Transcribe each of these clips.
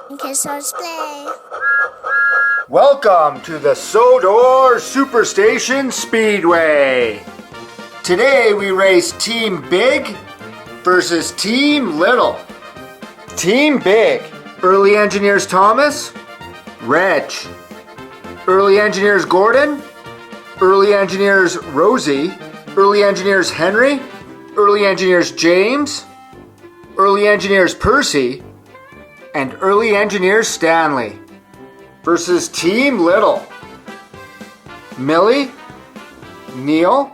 Play. Welcome to the Sodor Superstation Speedway. Today we race Team Big versus Team Little. Team Big. Early engineers Thomas, Reg. Early engineers Gordon, early engineers Rosie, early engineers Henry, early engineers James, early engineers Percy, and early engineers Stanley versus Team Little. Millie, Neil,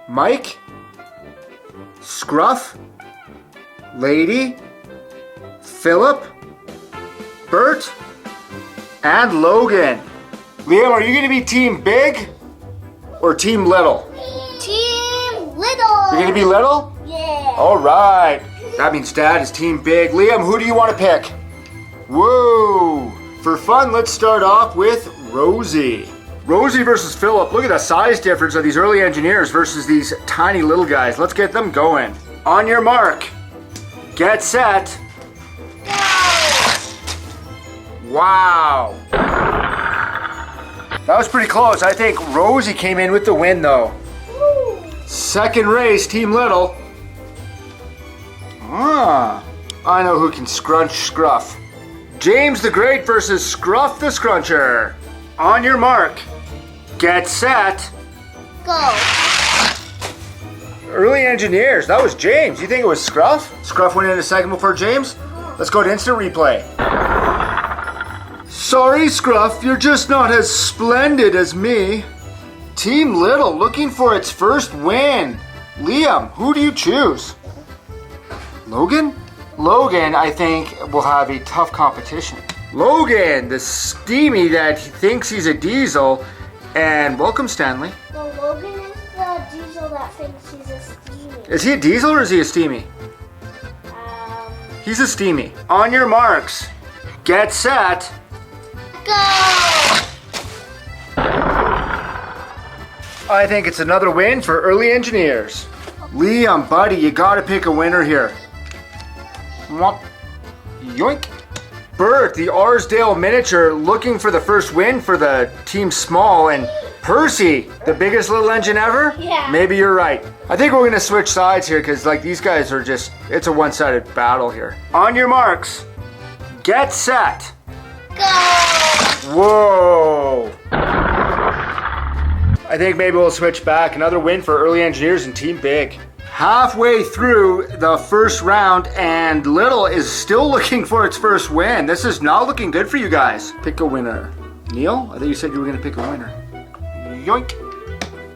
Mike, Scruff, Lady, Philip, Bert, and Logan. Liam, are you going to be Team Big or Team Little? Team Little. You're going to be Little? Yeah. All right. That means Dad is Team Big. Liam, who do you want to pick? Whoa. For fun, let's start off with Rosie. Rosie versus Philip. Look at the size difference of these early engineers versus these tiny little guys. Let's get them going. On your mark. Get set. Go. Wow. That was pretty close. I think Rosie came in with the win though. Woo. Second race, Team Little. I know who can scrunch Scruff. James the Great versus Scruff the Scruncher. On your mark. Get set. Go. Early engineers. That was James. You think it was Scruff? Scruff went in a second before James? Let's go to instant replay. Sorry, Scruff. You're just not as splendid as me. Team Little looking for its first win. Liam, who do you choose? Logan? Logan, I think, will have a tough competition. Logan, the steamy that thinks he's a diesel. And welcome, Stanley. No, Logan is the diesel that thinks he's a steamy. Is he a diesel or is he a steamy? He's a steamy. On your marks. Get set. Go! I think it's another win for early engineers. Liam, buddy, you gotta pick a winner here. Mwop. Yoink. Bert, the Arsdale miniature, looking for the first win for the Team Small, and Percy, the biggest little engine ever? Yeah. Maybe you're right. I think we're gonna switch sides here because like these guys are just, it's a one-sided battle here. On your marks. Get set. Go! Whoa. I think maybe we'll switch back. Another win for early engineers and Team Big. Halfway through the first round and Little is still looking for its first win. This is not looking good for you guys. Pick a winner. Neil, I thought you said you were gonna pick a winner. Yoink.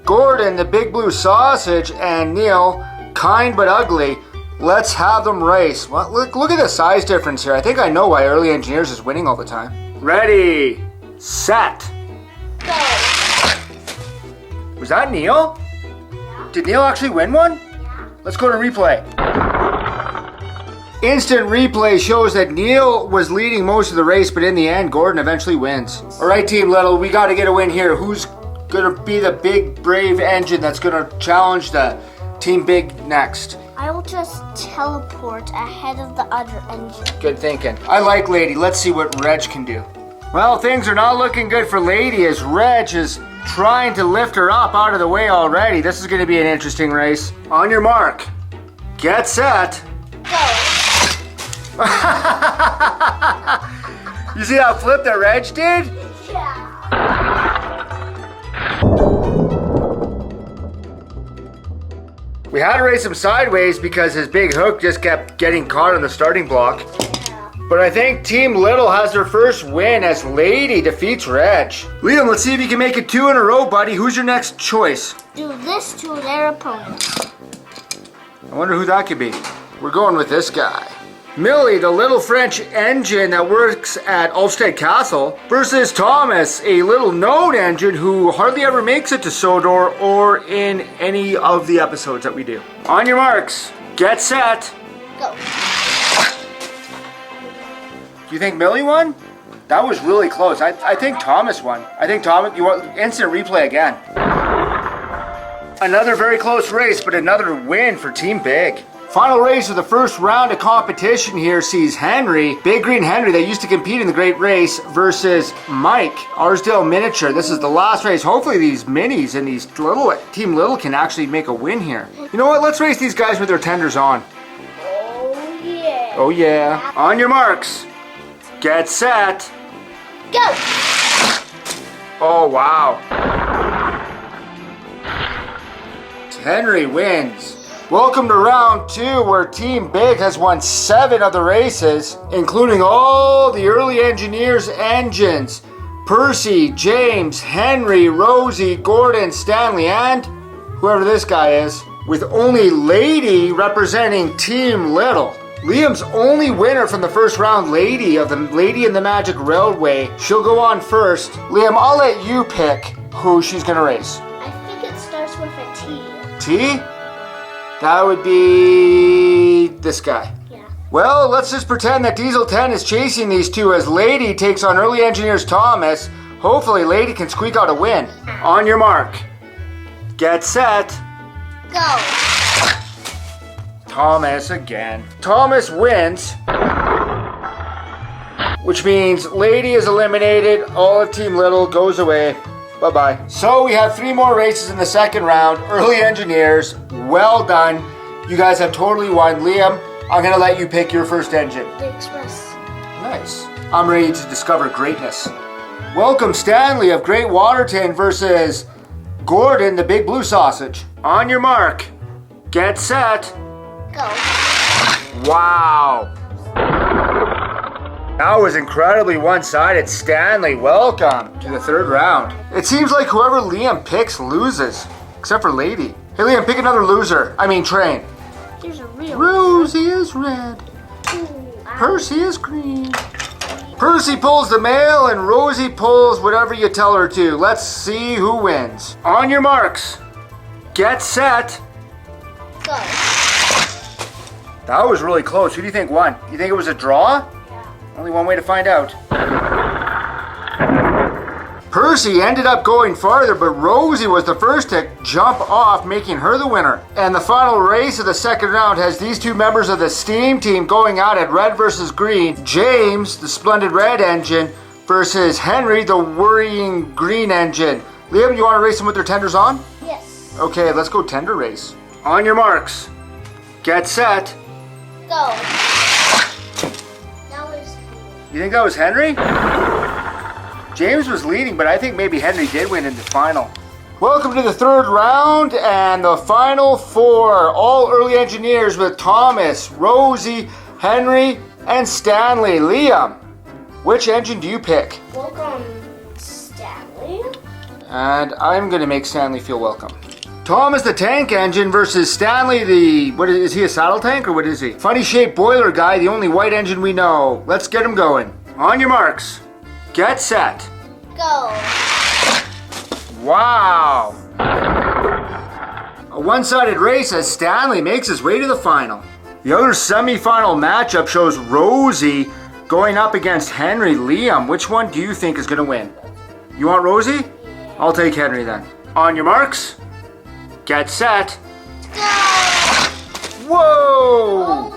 Gordon, the big blue sausage, and Neil, kind but ugly. Let's have them race. Well, look at the size difference here. I think I know why early engineers is winning all the time. Ready, set. Go! Was that Neil? Yeah. Did Neil actually win one? Yeah. Let's go to replay. Instant replay shows that Neil was leading most of the race, but in the end, Gordon eventually wins. All right, Team Little, we got to get a win here. Who's going to be the big, brave engine that's going to challenge the Team Big next? I will just teleport ahead of the other engine. Good thinking. I like Lady. Let's see what Reg can do. Well, things are not looking good for Lady as Reg is trying to lift her up out of the way already. This is going to be an interesting race. On your mark. Get set. Go! You see that flip that Reg did? Yeah. We had to race him sideways because his big hook just kept getting caught on the starting block. But I think Team Little has their first win as Lady defeats Reg. Liam, let's see if you can make it 2 in a row, buddy. Who's your next choice? Do this to their opponent. I wonder who that could be. We're going with this guy. Millie, the little French engine that works at Ulstead Castle, versus Thomas, a little known engine who hardly ever makes it to Sodor or in any of the episodes that we do. On your marks, get set. Go. Do you think Millie won? That was really close. I think Thomas won. I think Thomas, you want instant replay again. Another very close race, but another win for Team Big. Final race of the first round of competition here sees Henry, Big Green Henry that used to compete in the Great Race, versus Mike, Arsdale Miniature. This is the last race. Hopefully these minis and these little, Team Little can actually make a win here. You know what? Let's race these guys with their tenders on. Oh yeah. Oh yeah. On your marks. Get set. Go! Oh wow. Henry wins. Welcome to round 2, where Team Big has won 7 of the races, including all the early engineers' engines. Percy, James, Henry, Rosie, Gordon, Stanley, and whoever this guy is, with only Lady representing Team Little. Liam's only winner from the first round, Lady of the Lady in the Magic Railway. She'll go on first. Liam, I'll let you pick who she's gonna race. I think it starts with a T. T? That would be this guy. Yeah. Well, let's just pretend that Diesel 10 is chasing these two as Lady takes on early engineers Thomas. Hopefully Lady can squeak out a win. On your mark. Get set. Go! Thomas again. Thomas wins, which means Lady is eliminated. All of Team Little goes away. Bye-bye. So we have 3 more races in the second round. Early engineers, well done. You guys have totally won. Liam, I'm going to let you pick your first engine. The Express. Nice. I'm ready to discover greatness. Welcome Stanley of Great Waterton versus Gordon, the Big Blue Sausage. On your mark. Get set. Go. Wow. That was incredibly one-sided. Stanley, welcome to the third round. It seems like whoever Liam picks loses, except for Lady. Hey Liam, pick another loser. I mean train. There's a real Rosie is red. Ooh, Percy is green. Percy pulls the mail and Rosie pulls whatever you tell her to. Let's see who wins. On your marks. Get set. Go. That was really close. Who do you think won? You think it was a draw? Yeah. Only one way to find out. Percy ended up going farther, but Rosie was the first to jump off, making her the winner. And the final race of the second round has these two members of the Steam team going out at red versus green. James, the splendid red engine, versus Henry, the worrying green engine. Liam, you want to race them with their tenders on? Yes. Okay, let's go tender race. On your marks. Get set. Go. That was You think that was Henry? James was leading, but I think maybe Henry did win in the final. Welcome to the third round and the final 4. All early engineers with Thomas, Rosie, Henry, and Stanley. Liam, which engine do you pick? welcome, Stanley. And I'm going to make Stanley feel welcome. Thomas the tank engine versus Stanley the, what is he, a saddle tank or what is he? Funny shaped boiler guy, the only white engine we know. Let's get him going. On your marks. Get set. Go. Wow. A one-sided race as Stanley makes his way to the final. The other semi-final matchup shows Rosie going up against Henry. Liam, which one do you think is going to win? You want Rosie? I'll take Henry then. On your marks. Get set. Go. Whoa!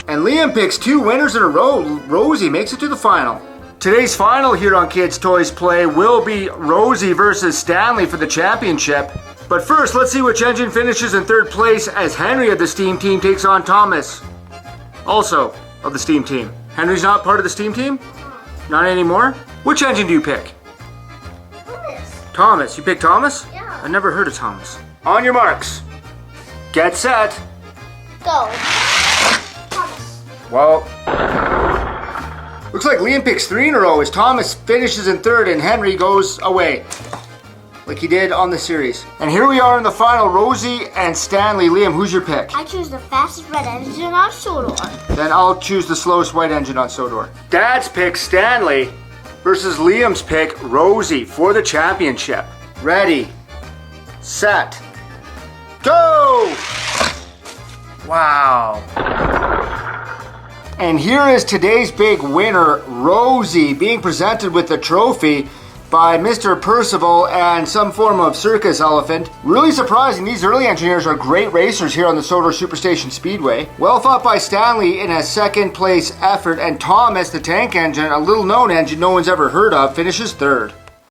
And Liam picks 2 winners in a row. Rosie makes it to the final. Today's final here on Kids Toys Play will be Rosie versus Stanley for the championship. But first, let's see which engine finishes in third place as Henry of the Steam team takes on Thomas, also of the Steam team. Henry's not part of the Steam team? Not anymore? Which engine do you pick? Thomas. Thomas. You pick Thomas? Yeah. I've never heard of Thomas. On your marks. Get set. Go. Thomas. Well, looks like Liam picks 3 in a row as Thomas finishes in third and Henry goes away, like he did on the series. And here we are in the final, Rosie and Stanley. Liam, who's your pick? I choose the fastest red engine on Sodor. Then I'll choose the slowest white engine on Sodor. Dad's pick, Stanley, versus Liam's pick, Rosie, for the championship. Ready, set, go! Wow. And here is today's big winner, Rosie, being presented with the trophy. by Mr. Percival and some form of circus elephant. Really surprising, these early engineers are great racers here on the Sodor Superstation Speedway. Well fought by Stanley in a second place effort, and Thomas, the tank engine, a little known engine no one's ever heard of, finishes third.